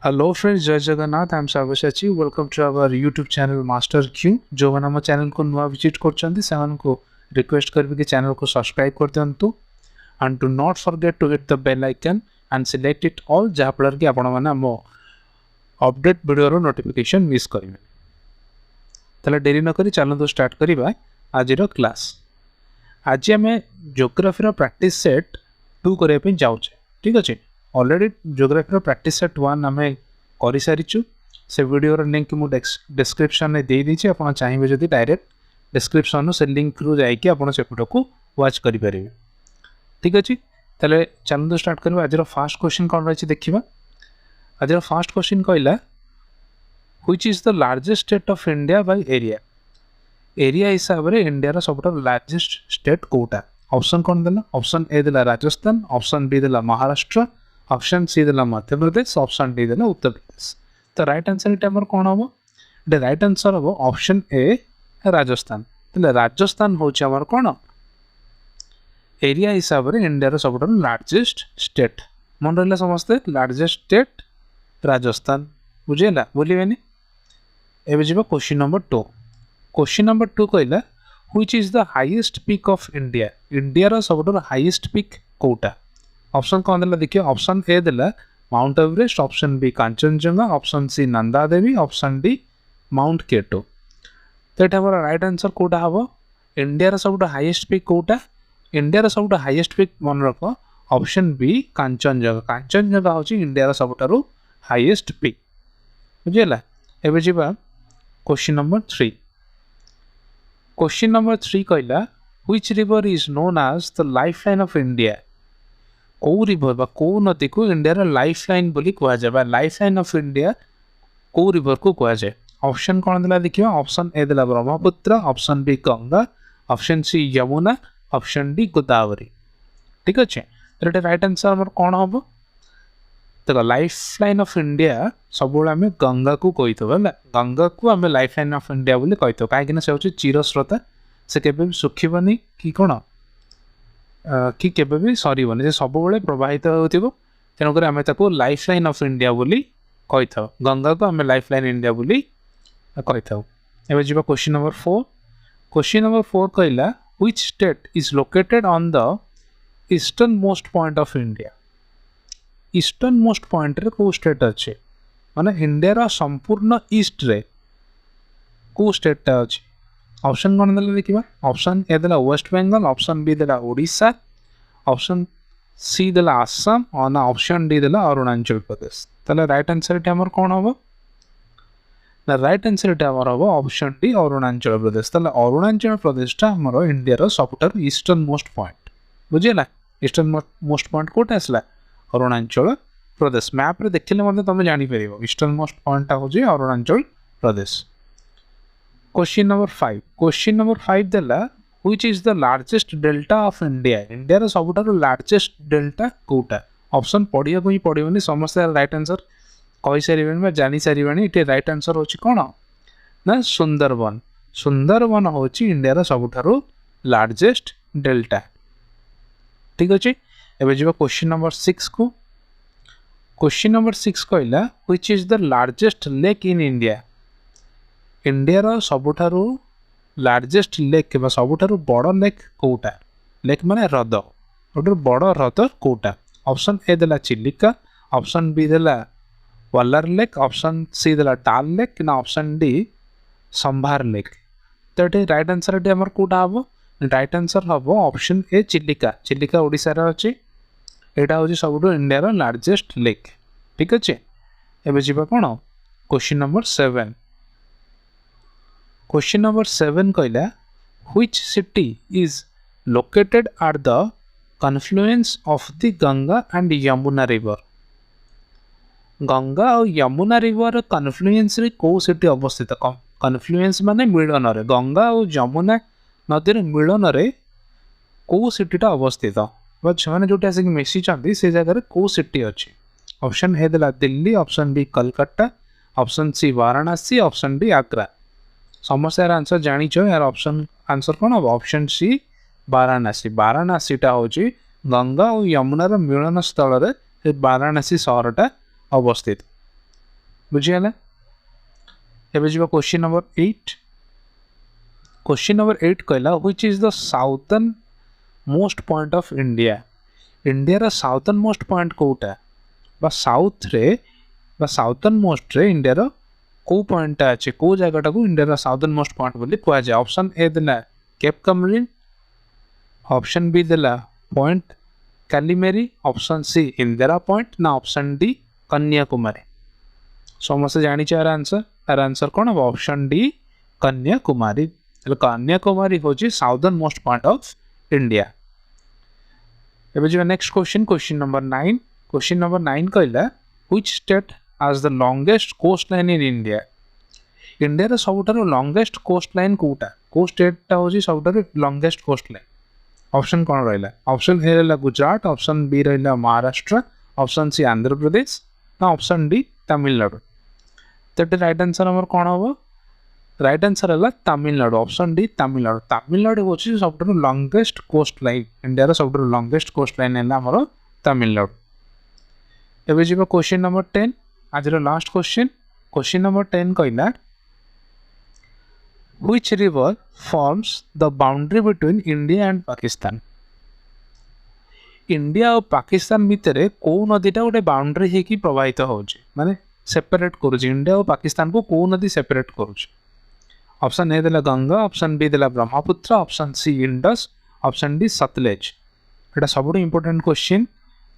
Hello friends, Jai Jagannath. I'm Sabyasachi. Welcome to our YouTube channel Master Q. जो मैंने हम channel को नुआ विजिट करछंती सेमान को रिक्वेस्ट करबी कि चैनल को सब्सक्राइब कर दियंतु and do not forget to hit the bell icon and select it all जहा फल कि आपण माने हम अपडेट वीडियो रो नोटिफिकेशन मिस करिवे। तले देरी न करी चलो तो स्टार्ट करिबा आज रो क्लास। आज हमें ज्योग्राफी रो प्रैक्टिस सेट 2 करे पे जाउछे। ठीक अछि। ऑलरेडी ज्योग्राफी प्रैक्टिस सेट 1 आम कर सारीचु से वीडियो लिंक मुझे डिस्क्रिप्शन में दे दीजिए। आप चाहिए जब डायरेक्ट डिस्क्रिप्शन से लिंक रू जाकि आपट को वाच करेंगे। ठीक अच्छे तेल चलो तो स्टार्ट करवा। आज फास्ट क्वेश्चन कौन रही देखा। आज फास्ट क्वेश्चन कहला which is the largest state of India by area. Area हिसाब से इंडिया सब लार्जेस्ट स्टेट कोटा। ऑप्शन कौन देला। ऑप्शन ए देला राजस्थान, ऑप्शन बी देला महाराष्ट्र, ऑप्शन सी देला मध्य प्रदेश, ऑप्शन डी देला उत्तर प्रदेश। तो राइट आंसर ये कौन हम ये राइट आंसर हम ऑप्शन ए राजस्थान। तो राजस्थान हूँ आमर कौन एरिया हिसाब से इंडिया सब लार्जेस्ट स्टेट। मन रहा समस्ते लार्जेस्ट स्टेट राजस्थान बुझेगा भूलें। एवं जी क्वेश्चन नंबर 2। क्वेश्चन नंबर 2 कहला which is the highest peak of India. India सब हाईएस्ट पीक कोटा। ऑप्शन कौन देला देखिए। ऑप्शन ए देला mount Everest, option B Kanchenjunga, option C Nanda Devi, option D mount K two. तो ये हमारा राइट आंसर कोटा हम इंडिया सब हाईएस्ट पीक कोटा। इंडिया सब हाईएस्ट पीक मन रख ऑप्शन बी कांचनजंगा। कांचनजंगा हूँ इंडिया सब हाईएस्ट पीक बुझेगा। एवं जी क्वेश्चन नंबर 3। क्वेश्चन नंबर 3 कहला which river is known as the lifeline of India. कौ रिवर बा कौ नदी को इंडिया लाइफलाइन बोली कह जाए। लाइफलाइन ऑफ इंडिया कौ रिवर को कह जाए। ऑप्शन कौन देला देखिए। ऑप्शन ए देला Brahmaputra, option B Ganga, option C Yamuna, option D Godavari. ठीक अच्छे। तो ये राइट आंसर हमर कौन हम देखो लाइफलाइन ऑफ इंडिया सब आम गंगा को कही है। गंगा को आम लाइफलाइन ऑफ इंडिया बोली कही कहीं से हूँ चिरस्रोता से केबे भी सुखिबनी कि कौन कि केबे भी सरीबनी से सब प्रवाहित हो। तेणुक आम लाइफलाइन ऑफ इंडिया बोली कही था। गंगा को आम लाइफलाइन इंडिया बोली कही था। एवं जी क्वेश्चन नंबर 4। क्वेश्चन नंबर 4 कहला which state is located on the eastern most point of India. Eastern most point रे को स्टेट अच्छे माने इंडिया संपूर्ण ईस्ट रे को स्टेट अच्छे। ऑप्शन कौन देला देखिबा। ऑप्शन ए देला वेस्ट बेंगल, ऑप्शन बी देला ओडिशा, ऑप्शन सी देला आसाम और ऑप्शन डी देला अरुणाचल प्रदेश। ताले राइट आंसर ये हमर कौन हम ना राइट आंसर ये हमर हम ऑप्शन डी अरुणाचल प्रदेश। ताले अरुणाचल प्रदेश टा हमर इंडिया सबुठार ईस्टर्न मोस्ट पॉइंट बुझेला। ईस्टर्न मोस्ट पॉइंट कोटा आसला अरुणाचल प्रदेश। मैप रे देखिले मतलब तुम जानी परिबो ईस्टर्न मोस्ट पॉइंट हो जे Arunachal Pradesh. Question number 5। Question number 5 देला which is the largest delta of India. India सबुठार लार्जेस्ट डेल्टा कोटा। ऑप्शन पढ़िया को ही पड़ोनी समस्त राइट आंसर कही सारे जानी सारे। ये राइट आंसर हूँ कौन ना सुंदरबन। सुंदरबन हूँ इंडिया सबुठार लार्जेस्ट डेल्टा। ठीक अच्छे। एवं जी क्वेश्चन नंबर 6 को। क्वेश्चन नंबर 6 कहला which is the largest lake in India. India सबुठार लार्जेस्ट लेक सबुठार बड़ लेक कोटा। लेक माने ह्रद गोटे बड़ ह्रद कोटा। ऑप्शन ए देला चिलिका, ऑप्शन बी देला वल्लर लेक, ऑप्शन सी देला टाल लेक ना ऑप्शन डी संभार लेक। तो ये राइट आंसर ये हमर कोटा हम राइट आंसर हम ऑप्शन ए चिलिका। चिलिका ओडिशा रे अछि। एटा हूँ सब इंडिया लार्जेस्ट लेक। ठीक अच्छे। एवं जी कौन क्वेश्चन नंबर 7। क्वेश्चन नंबर 7 कहला which city is located at the confluence of the Ganga and Yamuna river. Ganga और यमुना रिवर कन्फ्लुएंस रे को सिटी अवस्थित। कन्फ्लुएंस माने मिलन रे गंगा और यमुना नदी मिलन रे को सिटीटा अवस्थित मैंने जो आसिक मिशिंट से जगह कौ सिटी अच्छी। ऑप्शन ए देला Delhi, option B Calcutta, option C Varanasi, option D Agra. समस्त यार आंसर जानिछ यार ऑप्शन आंसर कौन हम ऑप्शन सी वाराणसी। वाराणसीटा हूँ गंगा और यमुनार मिलन स्थल वाराणसी सहरटा अवस्थित। बुझीगला एबे जीवा क्वेश्चन नंबर 8 क्वेश्चन नंबर 8 कहला which is the southern most point of India India रा साउथर्न मोस्ट पॉइंट कोटा बा साउथ रे बा साउथर्न मोस्ट रे इंडिया रा को पॉइंट अच्छे को जगह को इंडिया रा साउथर्न मोस्ट पॉइंट बोली कह जाए ऑप्शन ए देला केप कमरिन ऑप्शन बी देला point Calimere option C Indira point ना ऑप्शन डी कन्याकुमारी समस्त जानी यार आंसर कौन हम ऑप्शन डी कन्याकुमारी कन्याकुमारी होची southernmost point of India एबे जो नेक्स्ट क्वेश्चन नंबर 9 कहला which state has the longest coastline in India India रा सबुठारो लॉन्गेस्ट कोस्ट लाइन कोटा को स्टेट ता होची सबुठारो लॉन्गेस्ट कोस्ट लाइन ऑप्शन कौन रहिला ऑप्शन ए रहिला गुजरात ऑप्शन बी रहिला महाराष्ट्र ऑप्शन सी आंध्र प्रदेश ना ऑप्शन डी तमिलनाडु तो राइट आंसर हमर कौन हम राइट आंसर है तमिलनाडु ऑप्शन डी तमिलनाडु तमिलनाडु होची सबुठारो लॉन्गेस्ट कोस्ट लाइन इंडिया रा सबुठारो लॉन्गेस्ट कोस्ट लाइन है हमर तमिलनाडु एबे जीवा क्वेश्चन नंबर 10 आज लास्ट क्वेश्चन नंबर 10 कहला which river forms the boundary between India and Pakistan India और पाकिस्तान भितर को नदीटा गोटे बाउंड्री होगी प्रवाहित होची माने सेपरेट करुची इंडिया और पाकिस्तान को नदी सेपरेट करुची ऑप्शन ए देला गंगा ऑप्शन बी देला Brahmaputra option C Indus option D Sutlej एटा सबुठ इंपोर्टेंट क्वेश्चन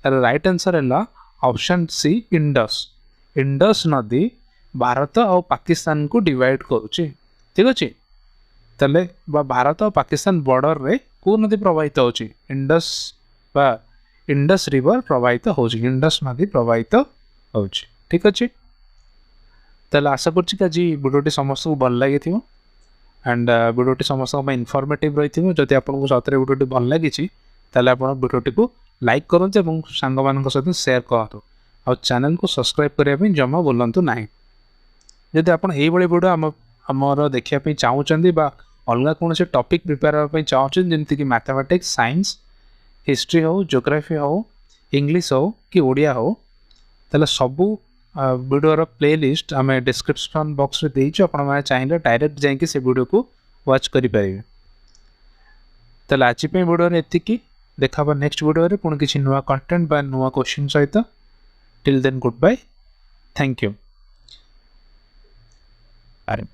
राइट आंसर है ऑप्शन सी इंडस नदी भारत और पाकिस्तान को डिवाइड करुची ठीक अच्छे तले भारत और पाकिस्तान बॉर्डर रे को नदी प्रवाहित होची इंडस रिवर प्रवाहित होची इंडस नदी प्रवाहित होची ठीक अच्छे तले आशा कर वीडियोटी समस्त को भल लगी एंड वीडियोटी समस्त इनफॉर्मेटिव रही जदि आपको सतरे वीडियोटी भल लगी आप वीडियोटी को लाइक करूँ और सांग मान सहित सेयार करूँ और चैनल को सब्सक्राइब करने जमा बोलूँ ना जदि आप वीडियो आमर देखापी चाहूँगी अलग कौन से टॉपिक प्रिपेयर होगा चाहूँ जमीक मैथमेटिक्स साइंस हिस्ट्री हो जियोग्राफी हो इंग्लिश हो कि ओडिया हो ताले सबू वीडियोर प्लेलिस्ट आम डिस्क्रिप्शन बॉक्स में देचु आपने चाहिए डायरेक्ट जाकि से वीडियो को वॉच करेंगे ताले आज वीडियो एतिकी देखा नेक्स्ट वीडियो पुणी किसी नुआ कंटेंट बा नुआ क्वेश्चन सहित till then goodbye thank you अरे